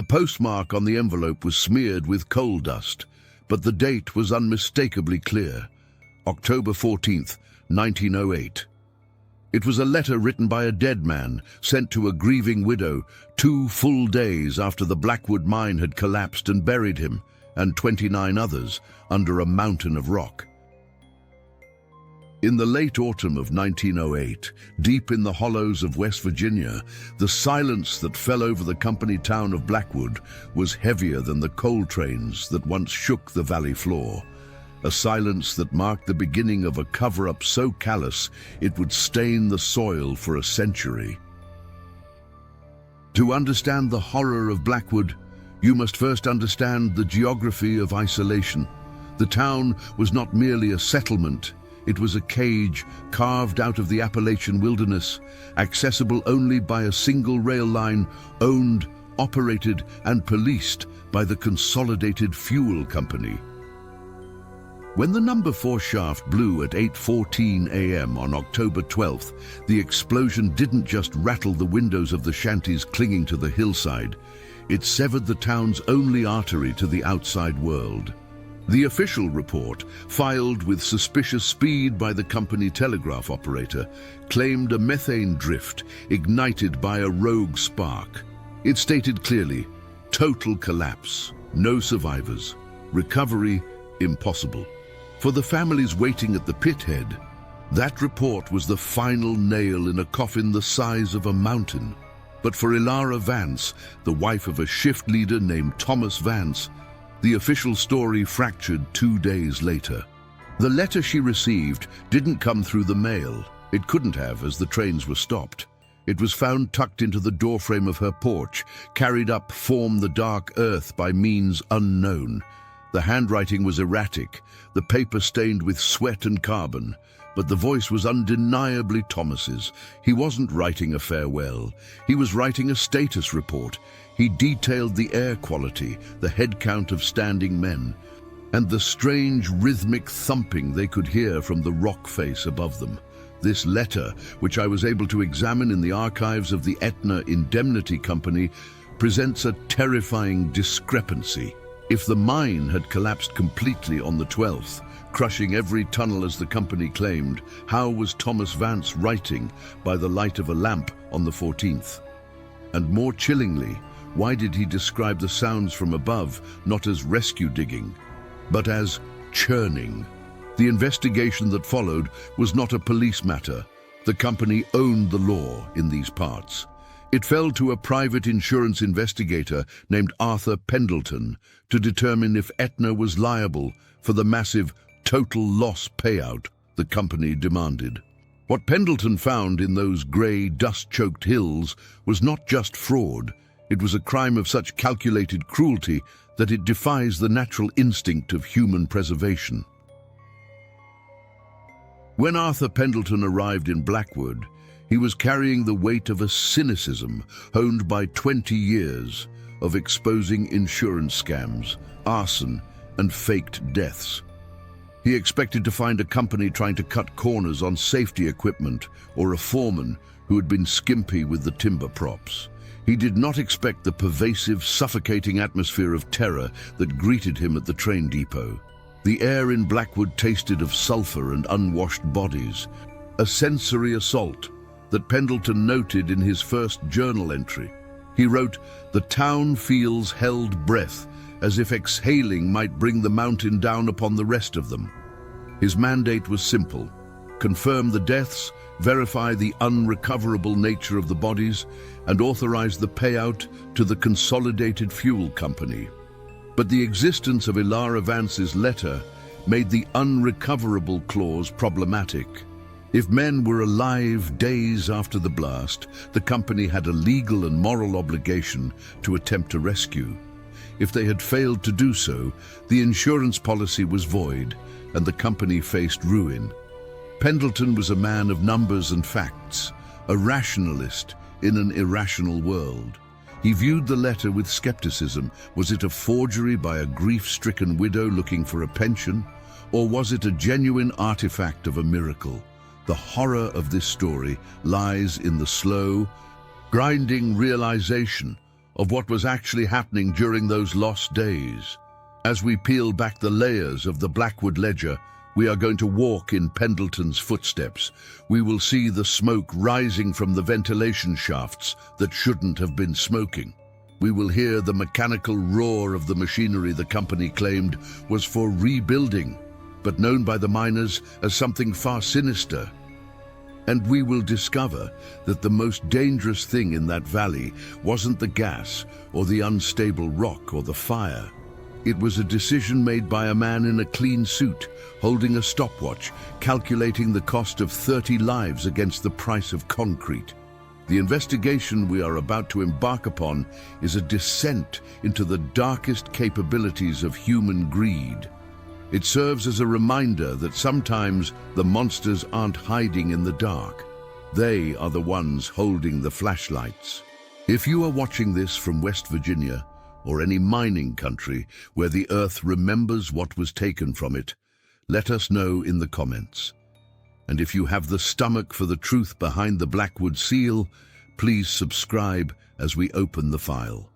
The postmark on the envelope was smeared with coal dust, but the date was unmistakably clear: October 14th, 1908. It was a letter written by a dead man, sent to a grieving widow 2 full days after the Blackwood mine had collapsed and buried him, and 29 others, under a mountain of rock. In the late autumn of 1908, deep in the hollows of West Virginia, the silence that fell over the company town of Blackwood was heavier than the coal trains that once shook the valley floor. A silence that marked the beginning of a cover-up so callous it would stain the soil for a century. To understand the horror of Blackwood, you must first understand the geography of isolation. The town was not merely a settlement. It was a cage carved out of the Appalachian wilderness, accessible only by a single rail line, owned, operated, and policed by the Consolidated Fuel Company. When the number 4 shaft blew at 8:14 a.m. on October 12th, the explosion didn't just rattle the windows of the shanties clinging to the hillside. It severed the town's only artery to the outside world. The official report, filed with suspicious speed by the company telegraph operator, claimed a methane drift ignited by a rogue spark. It stated clearly, total collapse, no survivors, recovery impossible. For the families waiting at the pit head, that report was the final nail in a coffin the size of a mountain. But for Ilara Vance, the wife of a shift leader named Thomas Vance, the official story fractured 2 days later. The letter she received didn't come through the mail. It couldn't have, as the trains were stopped. It was found tucked into the doorframe of her porch, carried up from the dark earth by means unknown. The handwriting was erratic, the paper stained with sweat and carbon, but the voice was undeniably Thomas's. He wasn't writing a farewell. He was writing a status report. He detailed the air quality, the head count of standing men, and the strange rhythmic thumping they could hear from the rock face above them. This letter, which I was able to examine in the archives of the Aetna Indemnity Company, presents a terrifying discrepancy. If the mine had collapsed completely on the 12th, crushing every tunnel as the company claimed, how was Thomas Vance writing by the light of a lamp on the 14th? And more chillingly, why did he describe the sounds from above not as rescue digging, but as churning? The investigation that followed was not a police matter. The company owned the law in these parts. It fell to a private insurance investigator named Arthur Pendelton to determine if Aetna was liable for the massive total loss payout the company demanded. What Pendleton found in those grey, dust-choked hills was not just fraud. It was a crime of such calculated cruelty that it defies the natural instinct of human preservation. When Arthur Pendelton arrived in Blackwood, he was carrying the weight of a cynicism honed by 20 years of exposing insurance scams, arson, and faked deaths. He expected to find a company trying to cut corners on safety equipment or a foreman who had been skimpy with the timber props. He did not expect the pervasive, suffocating atmosphere of terror that greeted him at the train depot. The air in Blackwood tasted of sulfur and unwashed bodies, a sensory assault that Pendleton noted in his first journal entry. He wrote, "The town feels held breath, as if exhaling might bring the mountain down upon the rest of them." His mandate was simple: confirm the deaths, verify the unrecoverable nature of the bodies, and authorize the payout to the Consolidated Fuel Company. But the existence of Ilara Vance's letter made the unrecoverable clause problematic. If men were alive days after the blast, the company had a legal and moral obligation to attempt a rescue. If they had failed to do so, the insurance policy was void and the company faced ruin. Pendleton was a man of numbers and facts, a rationalist in an irrational world. He viewed the letter with skepticism. Was it a forgery by a grief-stricken widow looking for a pension? Or was it a genuine artifact of a miracle? The horror of this story lies in the slow, grinding realization of what was actually happening during those lost days. As we peel back the layers of the Blackwood ledger, we are going to walk in Pendleton's footsteps. We will see the smoke rising from the ventilation shafts that shouldn't have been smoking. We will hear the mechanical roar of the machinery the company claimed was for rebuilding, but known by the miners as something far sinister. And we will discover that the most dangerous thing in that valley wasn't the gas or the unstable rock or the fire. It was a decision made by a man in a clean suit, holding a stopwatch, calculating the cost of 30 lives against the price of concrete. The investigation we are about to embark upon is a descent into the darkest capabilities of human greed. It serves as a reminder that sometimes the monsters aren't hiding in the dark. They are the ones holding the flashlights. If you are watching this from West Virginia, or any mining country where the earth remembers what was taken from it, let us know in the comments. And if you have the stomach for the truth behind the Blackwood seal, please subscribe as we open the file.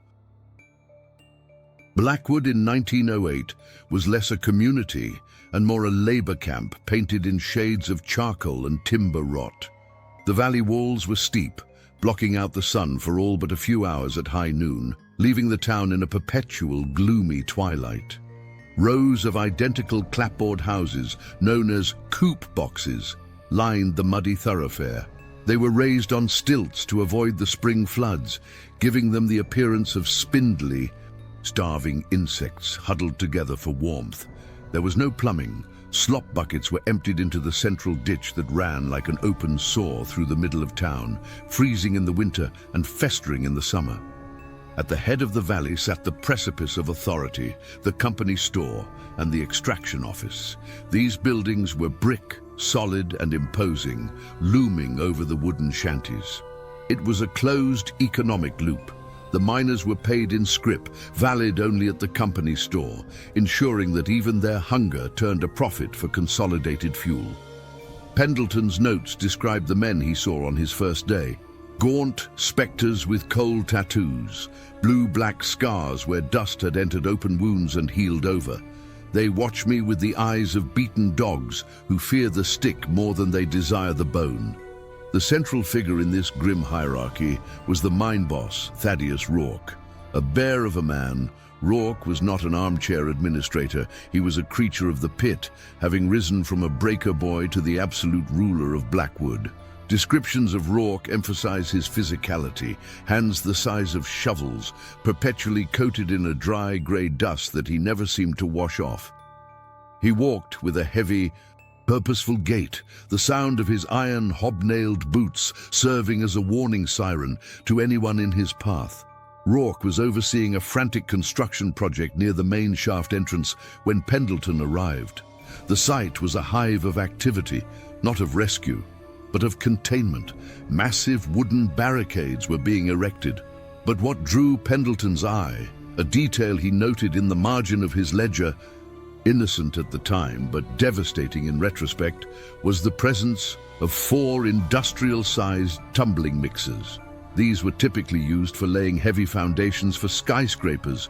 Blackwood in 1908 was less a community and more a labor camp painted in shades of charcoal and timber rot. The valley walls were steep, blocking out the sun for all but a few hours at high noon, leaving the town in a perpetual gloomy twilight. Rows of identical clapboard houses, known as coop boxes, lined the muddy thoroughfare. They were raised on stilts to avoid the spring floods, giving them the appearance of spindly, starving insects huddled together for warmth. There was no plumbing. Slop buckets were emptied into the central ditch that ran like an open sore through the middle of town, freezing in the winter and festering in the summer. At the head of the valley sat the precipice of authority, the company store, and the extraction office. These buildings were brick, solid and imposing, looming over the wooden shanties. It was a closed economic loop. The miners were paid in scrip, valid only at the company store, ensuring that even their hunger turned a profit for Consolidated Fuel. Pendleton's notes described the men he saw on his first day. Gaunt specters with coal tattoos, blue-black scars where dust had entered open wounds and healed over. They watch me with the eyes of beaten dogs who fear the stick more than they desire the bone. The central figure in this grim hierarchy was the mine boss, Thaddeus Rourke. A bear of a man, Rourke was not an armchair administrator. He was a creature of the pit, having risen from a breaker boy to the absolute ruler of Blackwood. Descriptions of Rourke emphasize his physicality, hands the size of shovels, perpetually coated in a dry grey dust that he never seemed to wash off. He walked with a heavy, purposeful gait, the sound of his iron hobnailed boots serving as a warning siren to anyone in his path. Rourke was overseeing a frantic construction project near the main shaft entrance when Pendleton arrived. The site was a hive of activity, not of rescue, but of containment. Massive wooden barricades were being erected. But what drew Pendleton's eye, a detail he noted in the margin of his ledger, innocent at the time but devastating in retrospect, was the presence of 4 industrial-sized tumbling mixers. These were typically used for laying heavy foundations for skyscrapers,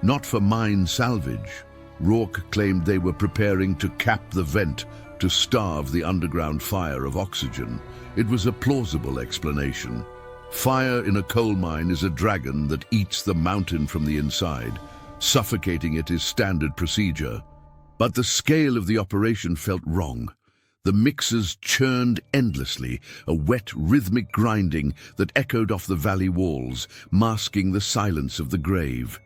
not for mine salvage. Rourke claimed they were preparing to cap the vent to starve the underground fire of oxygen. It was a plausible explanation. Fire in a coal mine is a dragon that eats the mountain from the inside. Suffocating it is standard procedure. But the scale of the operation felt wrong. The mixers churned endlessly, a wet, rhythmic grinding that echoed off the valley walls, masking the silence of the grave.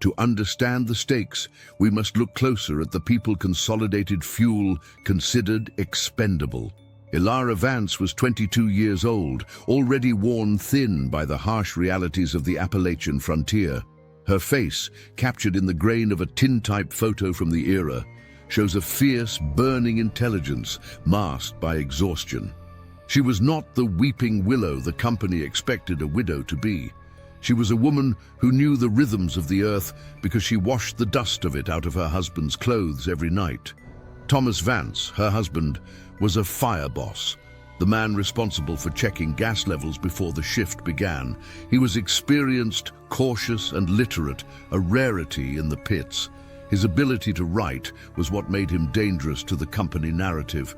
To understand the stakes, we must look closer at the people Consolidated Fuel considered expendable. Ilara Vance was 22 years old, already worn thin by the harsh realities of the Appalachian frontier. Her face, captured in the grain of a tintype photo from the era, shows a fierce, burning intelligence masked by exhaustion. She was not the weeping willow the company expected a widow to be. She was a woman who knew the rhythms of the earth because she washed the dust of it out of her husband's clothes every night. Thomas Vance, her husband, was a fire boss, the man responsible for checking gas levels before the shift began. He was experienced, cautious, and literate, a rarity in the pits. His ability to write was what made him dangerous to the company narrative.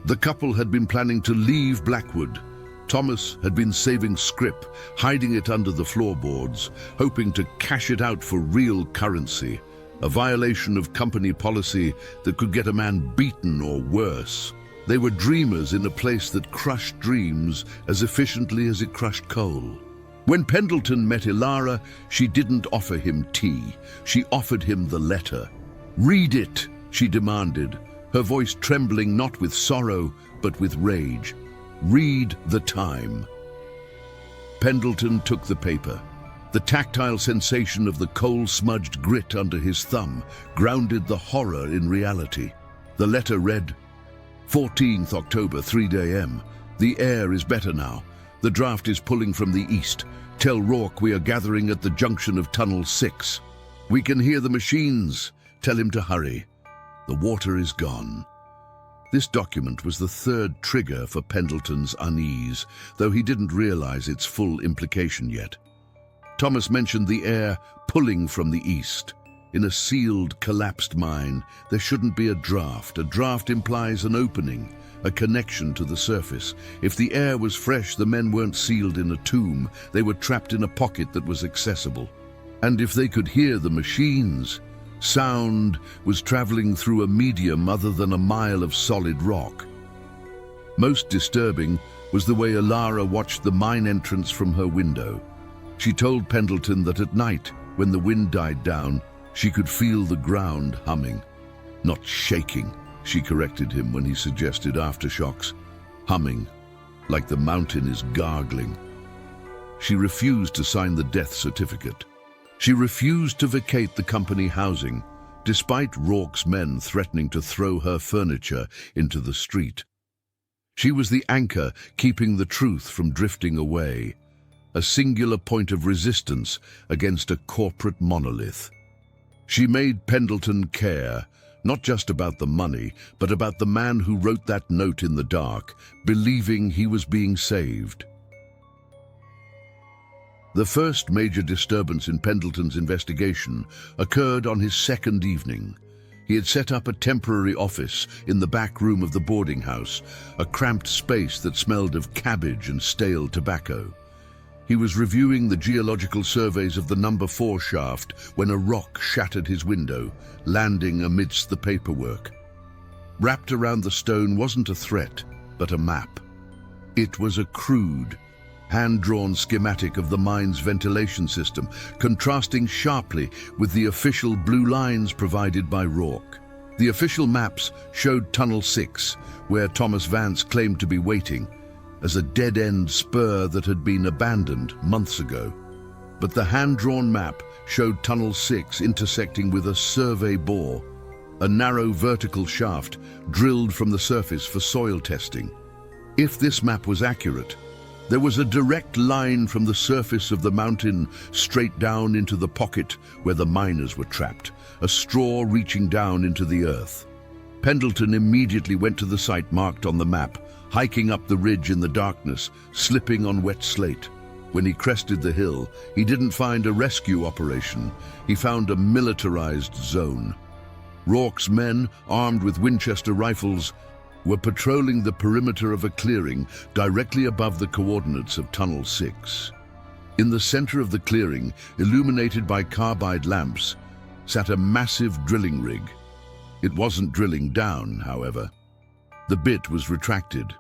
The couple had been planning to leave Blackwood. Thomas had been saving scrip, hiding it under the floorboards, hoping to cash it out for real currency, a violation of company policy that could get a man beaten or worse. They were dreamers in a place that crushed dreams as efficiently as it crushed coal. When Pendleton met Ilara, she didn't offer him tea. She offered him the letter. "Read it," she demanded, her voice trembling not with sorrow, but with rage. "Read the time." Pendleton took the paper. The tactile sensation of the coal-smudged grit under his thumb grounded the horror in reality. The letter read, 14th October, 3 a.m. The air is better now. The draft is pulling from the east. Tell Rourke we are gathering at the junction of Tunnel 6. We can hear the machines. Tell him to hurry. The water is gone. This document was the third trigger for Pendleton's unease, though he didn't realize its full implication yet. Thomas mentioned the air pulling from the east. In a sealed, collapsed mine, there shouldn't be a draft. A draft implies an opening, a connection to the surface. If the air was fresh, the men weren't sealed in a tomb. They were trapped in a pocket that was accessible. And if they could hear the machines, sound was traveling through a medium other than a mile of solid rock. Most disturbing was the way Ilara watched the mine entrance from her window. She told Pendleton that at night, when the wind died down, she could feel the ground humming. Not shaking, she corrected him when he suggested aftershocks. Humming, like the mountain is gargling. She refused to sign the death certificate. She refused to vacate the company housing, despite Rourke's men threatening to throw her furniture into the street. She was the anchor keeping the truth from drifting away, a singular point of resistance against a corporate monolith. She made Pendleton care, not just about the money, but about the man who wrote that note in the dark, believing he was being saved. The first major disturbance in Pendleton's investigation occurred on his second evening. He had set up a temporary office in the back room of the boarding house, a cramped space that smelled of cabbage and stale tobacco. He was reviewing the geological surveys of the number 4 shaft when a rock shattered his window, landing amidst the paperwork. Wrapped around the stone wasn't a threat, but a map. It was a crude, hand-drawn schematic of the mine's ventilation system, contrasting sharply with the official blue lines provided by Rourke. The official maps showed Tunnel 6, where Thomas Vance claimed to be waiting, as a dead-end spur that had been abandoned months ago. But the hand-drawn map showed Tunnel 6 intersecting with a survey bore, a narrow vertical shaft drilled from the surface for soil testing. If this map was accurate, there was a direct line from the surface of the mountain straight down into the pocket where the miners were trapped, a straw reaching down into the earth. Pendleton immediately went to the site marked on the map, hiking up the ridge in the darkness, slipping on wet slate. When he crested the hill, he didn't find a rescue operation. He found a militarized zone. Rourke's men, armed with Winchester rifles, were patrolling the perimeter of a clearing directly above the coordinates of Tunnel 6. In the center of the clearing, illuminated by carbide lamps, sat a massive drilling rig. It wasn't drilling down, however. The bit was retracted.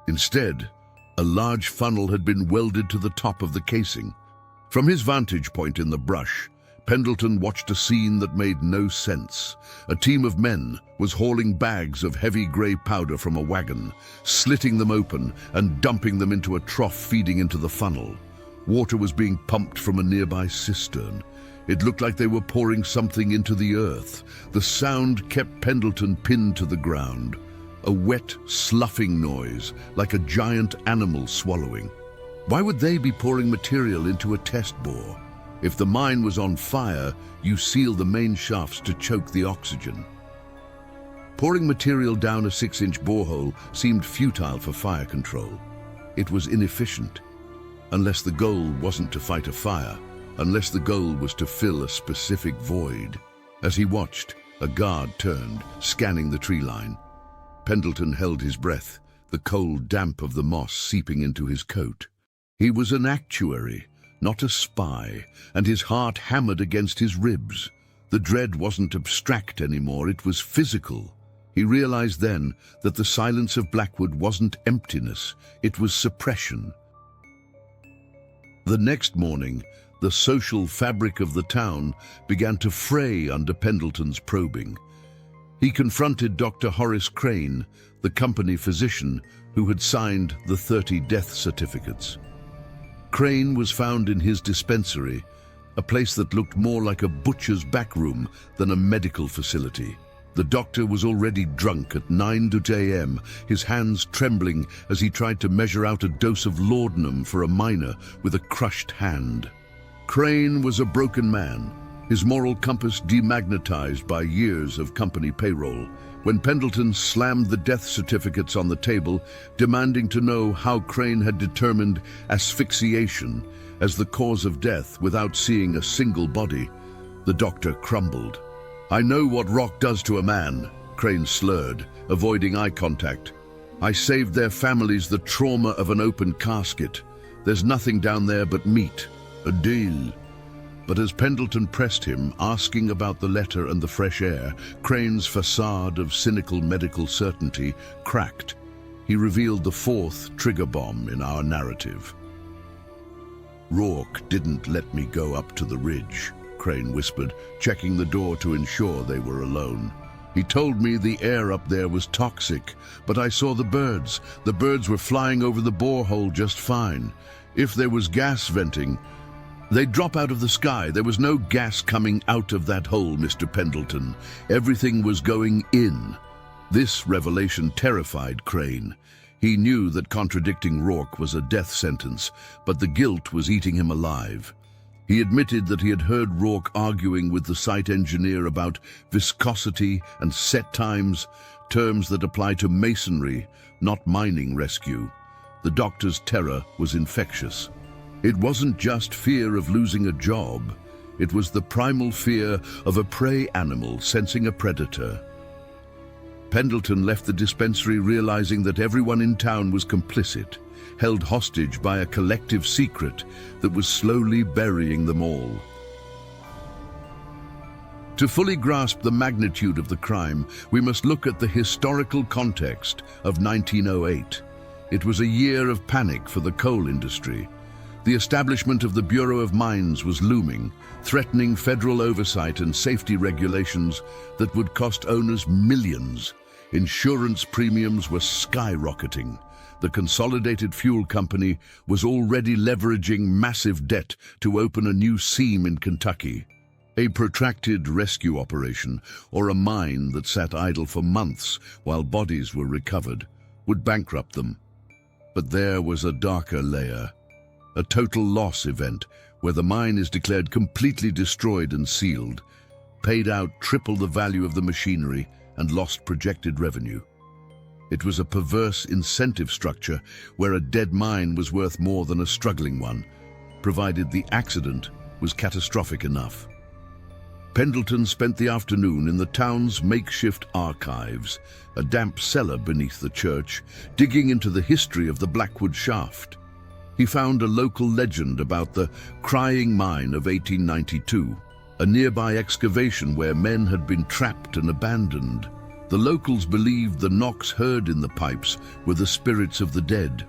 Instead, a large funnel had been welded to the top of the casing. From his vantage point in the brush, Pendleton watched a scene that made no sense. A team of men was hauling bags of heavy gray powder from a wagon, slitting them open and dumping them into a trough feeding into the funnel. Water was being pumped from a nearby cistern. It looked like they were pouring something into the earth. The sound kept Pendleton pinned to the ground. A wet, sloughing noise, like a giant animal swallowing. Why would they be pouring material into a test bore? If the mine was on fire, you seal the main shafts to choke the oxygen. Pouring material down a 6-inch borehole seemed futile for fire control. It was inefficient. Unless the goal wasn't to fight a fire, unless the goal was to fill a specific void. As he watched, a guard turned, scanning the tree line. Pendleton held his breath, the cold damp of the moss seeping into his coat. He was an actuary, not a spy, and his heart hammered against his ribs. The dread wasn't abstract anymore, it was physical. He realized then that the silence of Blackwood wasn't emptiness, it was suppression. The next morning, the social fabric of the town began to fray under Pendleton's probing. He confronted Dr. Horace Crane, the company physician who had signed the 30 death certificates. Crane was found in his dispensary, a place that looked more like a butcher's backroom than a medical facility. The doctor was already drunk at 9 a.m., his hands trembling as he tried to measure out a dose of laudanum for a miner with a crushed hand. Crane was a broken man, his moral compass demagnetized by years of company payroll. When Pendleton slammed the death certificates on the table, demanding to know how Crane had determined asphyxiation as the cause of death without seeing a single body, the doctor crumbled. "I know what rock does to a man," Crane slurred, avoiding eye contact. "I saved their families the trauma of an open casket. There's nothing down there but meat. A deal." But as Pendleton pressed him, asking about the letter and the fresh air, Crane's facade of cynical medical certainty cracked. He revealed the 4th trigger bomb in our narrative. "Rourke didn't let me go up to the ridge," Crane whispered, checking the door to ensure they were alone. "He told me the air up there was toxic, but I saw the birds. The birds were flying over the borehole just fine. If there was gas venting, they'd drop out of the sky. There was no gas coming out of that hole, Mr. Pendleton. Everything was going in." This revelation terrified Crane. He knew that contradicting Rourke was a death sentence, but the guilt was eating him alive. He admitted that he had heard Rourke arguing with the site engineer about viscosity and set times, terms that apply to masonry, not mining rescue. The doctor's terror was infectious. It wasn't just fear of losing a job. It was the primal fear of a prey animal sensing a predator. Pendleton left the dispensary realizing that everyone in town was complicit, held hostage by a collective secret that was slowly burying them all. To fully grasp the magnitude of the crime, we must look at the historical context of 1908. It was a year of panic for the coal industry. The establishment of the Bureau of Mines was looming, threatening federal oversight and safety regulations that would cost owners millions. Insurance premiums were skyrocketing. The Consolidated Fuel Company was already leveraging massive debt to open a new seam in Kentucky. A protracted rescue operation, or a mine that sat idle for months while bodies were recovered, would bankrupt them. But there was a darker layer. A total loss event where the mine is declared completely destroyed and sealed, paid out triple the value of the machinery, and lost projected revenue. It was a perverse incentive structure where a dead mine was worth more than a struggling one, provided the accident was catastrophic enough. Pendleton spent the afternoon in the town's makeshift archives, a damp cellar beneath the church, digging into the history of the Blackwood shaft. He found a local legend about the Crying Mine of 1892, a nearby excavation where men had been trapped and abandoned. The locals believed the knocks heard in the pipes were the spirits of the dead.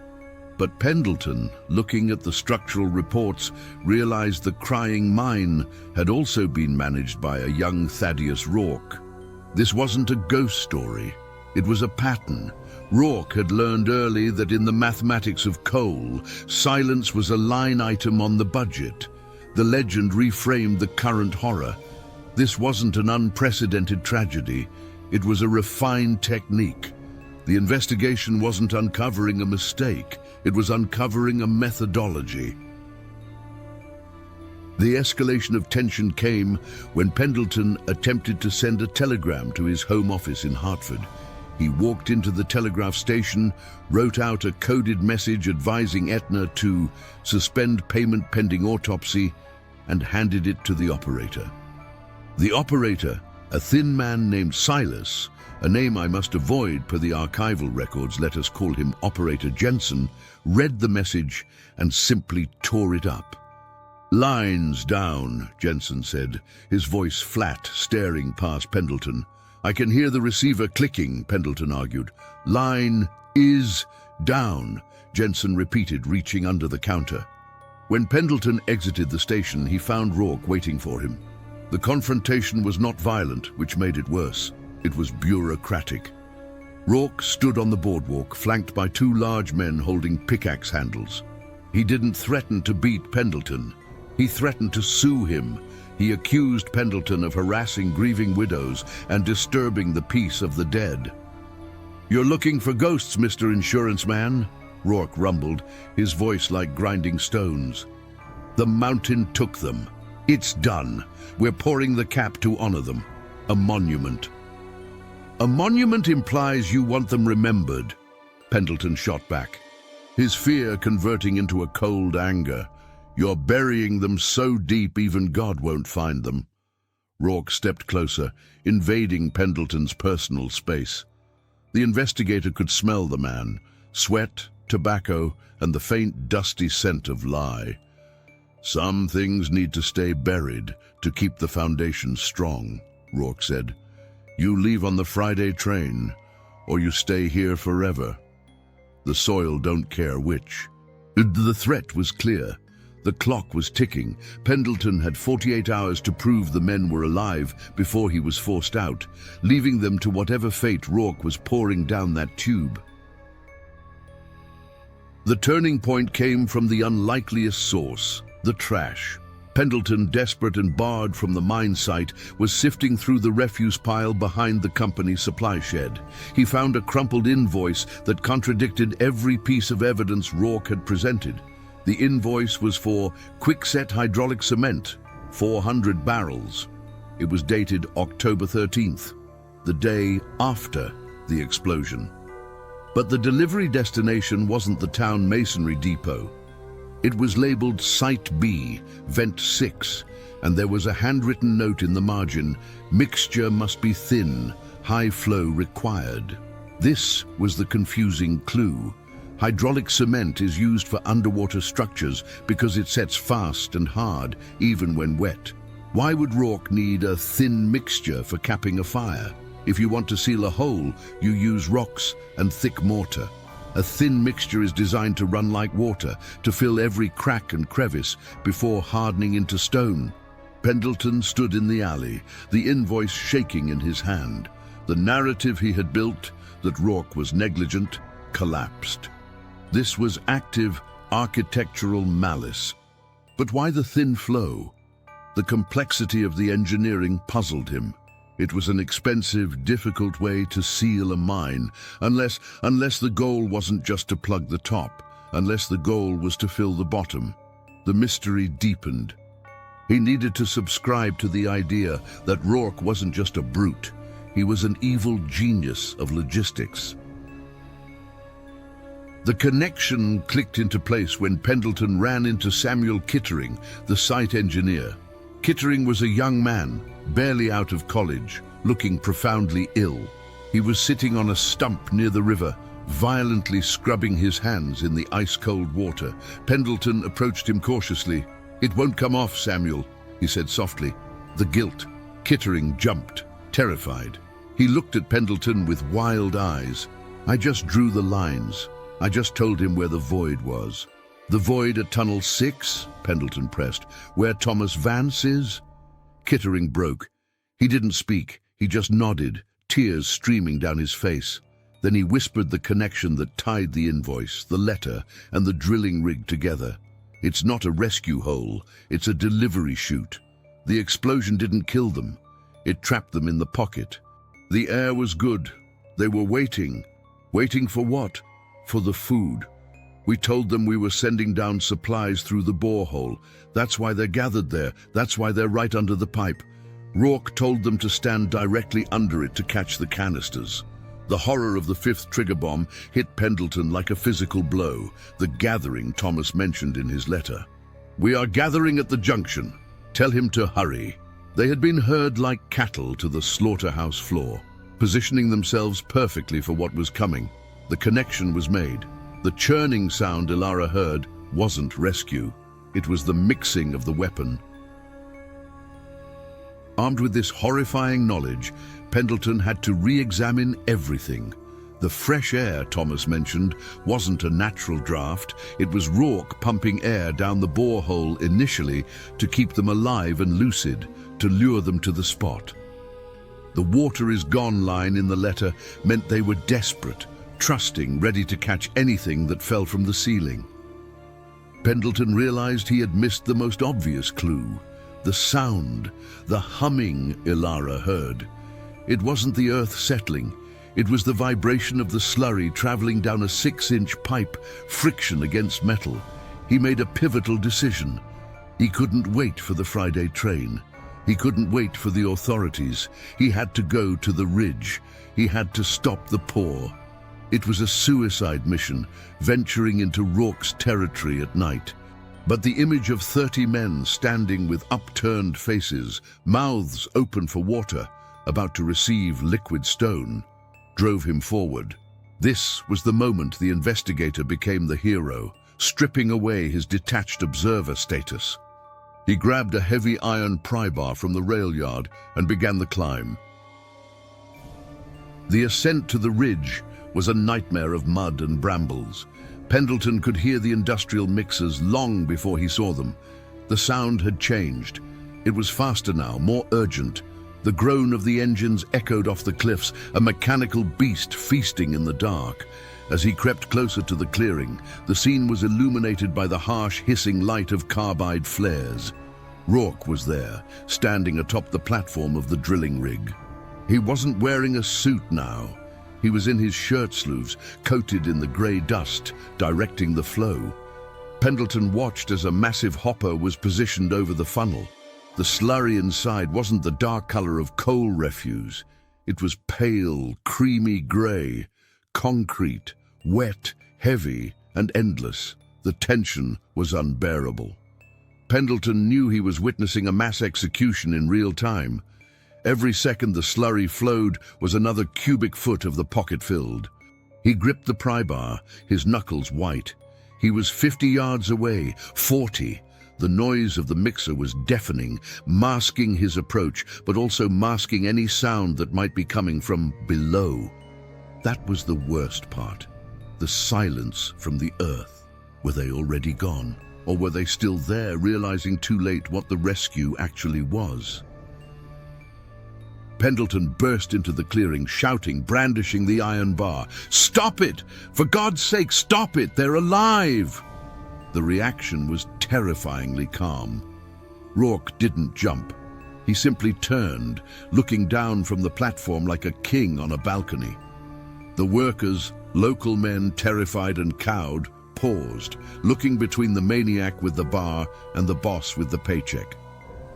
But Pendleton, looking at the structural reports, realized the Crying Mine had also been managed by a young Thaddeus Rourke. This wasn't a ghost story. It was a pattern. Rourke had learned early that in the mathematics of coal, silence was a line item on the budget. The legend reframed the current horror. This wasn't an unprecedented tragedy. It was a refined technique. The investigation wasn't uncovering a mistake. It was uncovering a methodology. The escalation of tension came when Pendleton attempted to send a telegram to his home office in Hartford. He walked into the telegraph station, wrote out a coded message advising Aetna to suspend payment pending autopsy, and handed it to the operator. The operator, a thin man named Silas, a name I must avoid per the archival records, let us call him Operator Jensen, read the message and simply tore it up. "Lines down," Jensen said, his voice flat, staring past Pendleton. "I can hear the receiver clicking," Pendleton argued. "Line is down," Jensen repeated, reaching under the counter. When Pendleton exited the station, he found Rourke waiting for him. The confrontation was not violent, which made it worse. It was bureaucratic. Rourke stood on the boardwalk, flanked by two large men holding pickaxe handles. He didn't threaten to beat Pendleton. He threatened to sue him. He accused Pendleton of harassing grieving widows and disturbing the peace of the dead. "You're looking for ghosts, Mr. Insurance Man," Rourke rumbled, his voice like grinding stones. "The mountain took them. It's done. We're pouring the cap to honor them. A monument." "A monument implies you want them remembered," Pendleton shot back, his fear converting into a cold anger. "You're burying them so deep even God won't find them." Rourke stepped closer, invading Pendleton's personal space. The investigator could smell the man, sweat, tobacco, and the faint, dusty scent of lye. "Some things need to stay buried to keep the foundation strong," Rourke said. "You leave on the Friday train, or you stay here forever. The soil don't care which." The threat was clear. The clock was ticking. Pendleton had 48 hours to prove the men were alive before he was forced out, leaving them to whatever fate Rourke was pouring down that tube. The turning point came from the unlikeliest source, the trash. Pendleton, desperate and barred from the mine site, was sifting through the refuse pile behind the company's supply shed. He found a crumpled invoice that contradicted every piece of evidence Rourke had presented. The invoice was for quickset hydraulic cement, 400 barrels. It was dated October 13th, the day after the explosion. But the delivery destination wasn't the town masonry depot. It was labeled Site B, Vent 6, and there was a handwritten note in the margin: "Mixture must be thin, high flow required." This was the confusing clue. Hydraulic cement is used for underwater structures because it sets fast and hard, even when wet. Why would Rourke need a thin mixture for capping a fire? If you want to seal a hole, you use rocks and thick mortar. A thin mixture is designed to run like water, to fill every crack and crevice before hardening into stone. Pendleton stood in the alley, the invoice shaking in his hand. The narrative he had built, that Rourke was negligent, collapsed. This was active architectural malice. But why the thin flow? The complexity of the engineering puzzled him. It was an expensive, difficult way to seal a mine, unless the goal wasn't just to plug the top, unless the goal was to fill the bottom. The mystery deepened. He needed to subscribe to the idea that Rourke wasn't just a brute. He was an evil genius of logistics. The connection clicked into place when Pendleton ran into Samuel Kittering, the site engineer. Kittering was a young man, barely out of college, looking profoundly ill. He was sitting on a stump near the river, violently scrubbing his hands in the ice-cold water. Pendleton approached him cautiously. "It won't come off, Samuel," he said softly. The guilt. Kittering jumped, terrified. He looked at Pendleton with wild eyes. "I just drew the lines. I just told him where the void was." "The void at Tunnel 6, Pendleton pressed. "Where Thomas Vance is?" Kittering broke. He didn't speak. He just nodded, tears streaming down his face. Then he whispered the connection that tied the invoice, the letter, and the drilling rig together. "It's not a rescue hole. It's a delivery chute. The explosion didn't kill them. It trapped them in the pocket. The air was good. They were waiting. Waiting for what? For the food. We told them we were sending down supplies through the borehole. That's why they're gathered there. That's why they're right under the pipe. Rourke told them to stand directly under it to catch the canisters. The horror of the fifth trigger bomb hit Pendleton like a physical blow, the gathering Thomas mentioned in his letter. "We are gathering at the junction. Tell him to hurry." They had been herd like cattle to the slaughterhouse floor, positioning themselves perfectly for what was coming. The connection was made. The churning sound Ilara heard wasn't rescue. It was the mixing of the weapon. Armed with this horrifying knowledge, Pendleton had to re-examine everything. The fresh air Thomas mentioned wasn't a natural draft. It was Rourke pumping air down the borehole initially to keep them alive and lucid, to lure them to the spot. The "water is gone" line in the letter meant they were desperate, trusting, ready to catch anything that fell from the ceiling. Pendleton realized he had missed the most obvious clue. The sound, the humming Ilara heard. It wasn't the earth settling. It was the vibration of the slurry traveling down a 6-inch pipe, friction against metal. He made a pivotal decision. He couldn't wait for the Friday train. He couldn't wait for the authorities. He had to go to the ridge. He had to stop the pour. It was a suicide mission, venturing into Rourke's territory at night. But the image of 30 men standing with upturned faces, mouths open for water, about to receive liquid stone, drove him forward. This was the moment the investigator became the hero, stripping away his detached observer status. He grabbed a heavy iron pry bar from the rail yard and began the climb. The ascent to the ridge was a nightmare of mud and brambles. Pendleton could hear the industrial mixers long before he saw them. The sound had changed. It was faster now, more urgent. The groan of the engines echoed off the cliffs, a mechanical beast feasting in the dark. As he crept closer to the clearing, the scene was illuminated by the harsh, hissing light of carbide flares. Rourke was there, standing atop the platform of the drilling rig. He wasn't wearing a suit now. He was in his shirt sleeves, coated in the grey dust, directing the flow. Pendleton watched as a massive hopper was positioned over the funnel. The slurry inside wasn't the dark color of coal refuse. It was pale, creamy grey, concrete, wet, heavy, and endless. The tension was unbearable. Pendleton knew he was witnessing a mass execution in real time. Every second the slurry flowed was another cubic foot of the pocket filled. He gripped the pry bar, his knuckles white. He was 50 yards away, 40. The noise of the mixer was deafening, masking his approach, but also masking any sound that might be coming from below. That was the worst part. The silence from the earth. Were they already gone? Or were they still there, realizing too late what the rescue actually was? Pendleton burst into the clearing, shouting, brandishing the iron bar. "Stop it! For God's sake, stop it! They're alive!" The reaction was terrifyingly calm. Rourke didn't jump. He simply turned, looking down from the platform like a king on a balcony. The workers, local men terrified and cowed, paused, looking between the maniac with the bar and the boss with the paycheck.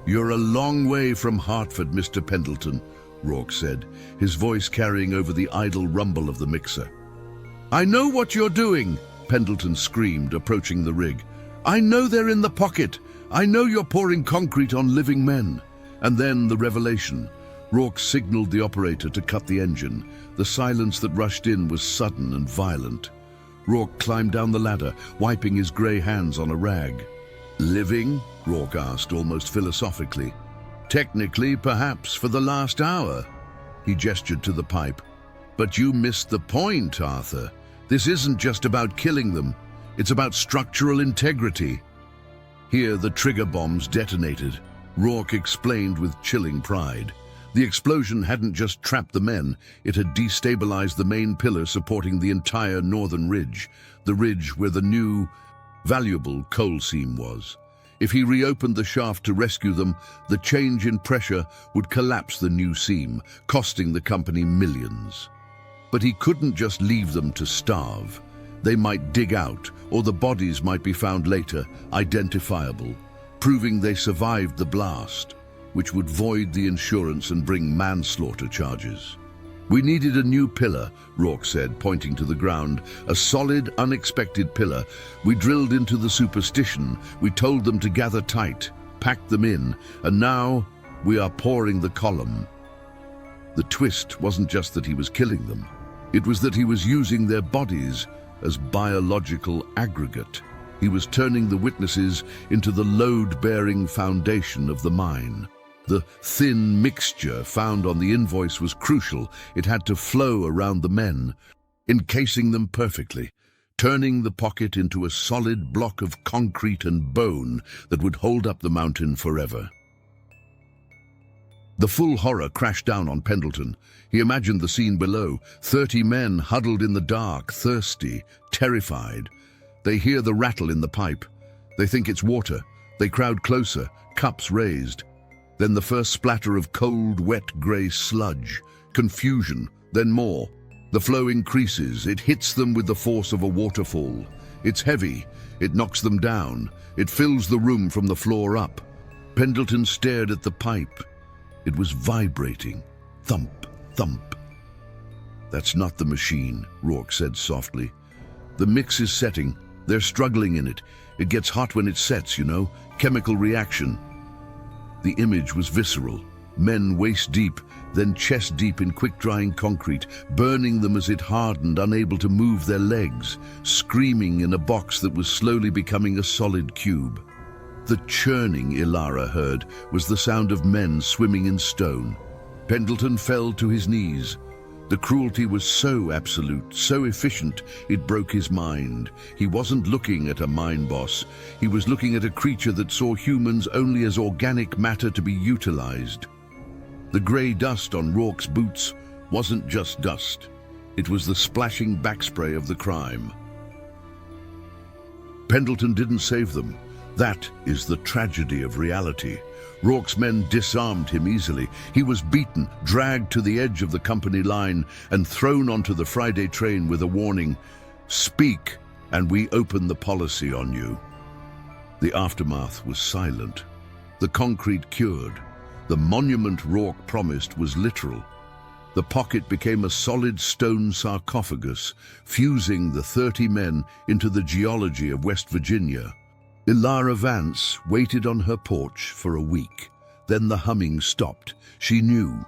"You're a long way from Hartford, Mr. Pendleton," Rourke said, his voice carrying over the idle rumble of the mixer. "I know what you're doing," Pendleton screamed, approaching the rig. "I know they're in the pocket. I know you're pouring concrete on living men." And then the revelation. Rourke signaled the operator to cut the engine. The silence that rushed in was sudden and violent. Rourke climbed down the ladder, wiping his grey hands on a rag. "Living?" Rourke asked, almost philosophically. "Technically, perhaps, for the last hour." He gestured to the pipe. "But you missed the point, Arthur. This isn't just about killing them. It's about structural integrity." Here the trigger bombs detonated. Rourke explained with chilling pride. The explosion hadn't just trapped the men, it had destabilized the main pillar supporting the entire northern ridge, the ridge where the new, valuable coal seam was. If he reopened the shaft to rescue them, the change in pressure would collapse the new seam, costing the company millions. But he couldn't just leave them to starve. They might dig out, or the bodies might be found later, identifiable, proving they survived the blast, which would void the insurance and bring manslaughter charges. "We needed a new pillar," Rourke said, pointing to the ground. "A solid, unexpected pillar. We drilled into the superstition. We told them to gather tight, packed them in, and now we are pouring the column." The twist wasn't just that he was killing them. It was that he was using their bodies as biological aggregate. He was turning the witnesses into the load-bearing foundation of the mine. The thin mixture found on the invoice was crucial. It had to flow around the men, encasing them perfectly, turning the pocket into a solid block of concrete and bone that would hold up the mountain forever. The full horror crashed down on Pendleton. He imagined the scene below, 30 men huddled in the dark, thirsty, terrified. They hear the rattle in the pipe. They think it's water. They crowd closer, cups raised. Then the first splatter of cold, wet grey sludge. Confusion, then more. The flow increases. It hits them with the force of a waterfall. It's heavy. It knocks them down. It fills the room from the floor up. Pendleton stared at the pipe. It was vibrating. Thump, thump. "That's not the machine," Rourke said softly. "The mix is setting. They're struggling in it. It gets hot when it sets, you know. Chemical reaction." The image was visceral. Men waist-deep, then chest-deep in quick-drying concrete, burning them as it hardened, unable to move their legs, screaming in a box that was slowly becoming a solid cube. The churning Ilara heard was the sound of men swimming in stone. Pendleton fell to his knees. The cruelty was so absolute, so efficient, it broke his mind. He wasn't looking at a mine boss. He was looking at a creature that saw humans only as organic matter to be utilized. The grey dust on Rourke's boots wasn't just dust. It was the splashing backspray of the crime. Pendleton didn't save them. That is the tragedy of reality. Rourke's men disarmed him easily. He was beaten, dragged to the edge of the company line, and thrown onto the Friday train with a warning, "Speak, and we open the policy on you." The aftermath was silent. The concrete cured. The monument Rourke promised was literal. The pocket became a solid stone sarcophagus, fusing the 30 men into the geology of West Virginia. Ilara Vance waited on her porch for a week. Then the humming stopped. She knew.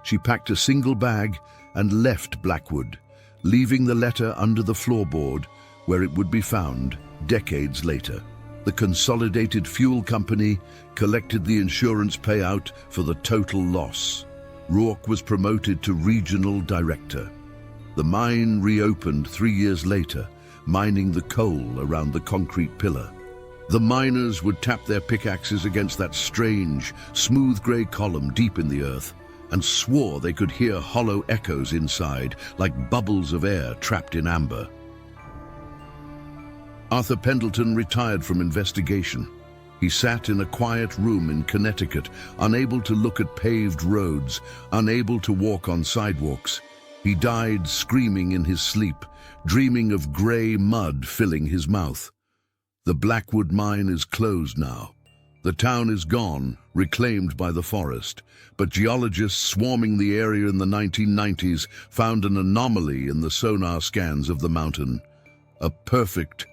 She packed a single bag and left Blackwood, leaving the letter under the floorboard where it would be found decades later. The Consolidated Fuel Company collected the insurance payout for the total loss. Rourke was promoted to regional director. The mine reopened 3 years later, mining the coal around the concrete pillar. The miners would tap their pickaxes against that strange, smooth grey column deep in the earth, and swore they could hear hollow echoes inside, like bubbles of air trapped in amber. Arthur Pendelton retired from investigation. He sat in a quiet room in Connecticut, unable to look at paved roads, unable to walk on sidewalks. He died screaming in his sleep, dreaming of grey mud filling his mouth. The Blackwood mine is closed now. The town is gone, reclaimed by the forest. But geologists swarming the area in the 1990s found an anomaly in the sonar scans of the mountain. A perfect,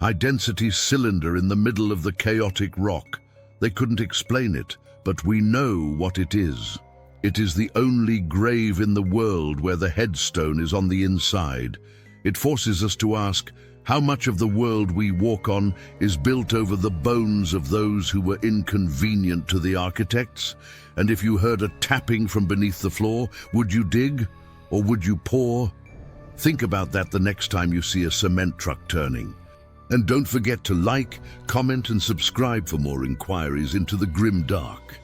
high-density cylinder in the middle of the chaotic rock. They couldn't explain it, but we know what it is. It is the only grave in the world where the headstone is on the inside. It forces us to ask, how much of the world we walk on is built over the bones of those who were inconvenient to the architects? And if you heard a tapping from beneath the floor, would you dig or would you pour? Think about that the next time you see a cement truck turning. And don't forget to like, comment and subscribe for more inquiries into the grim dark.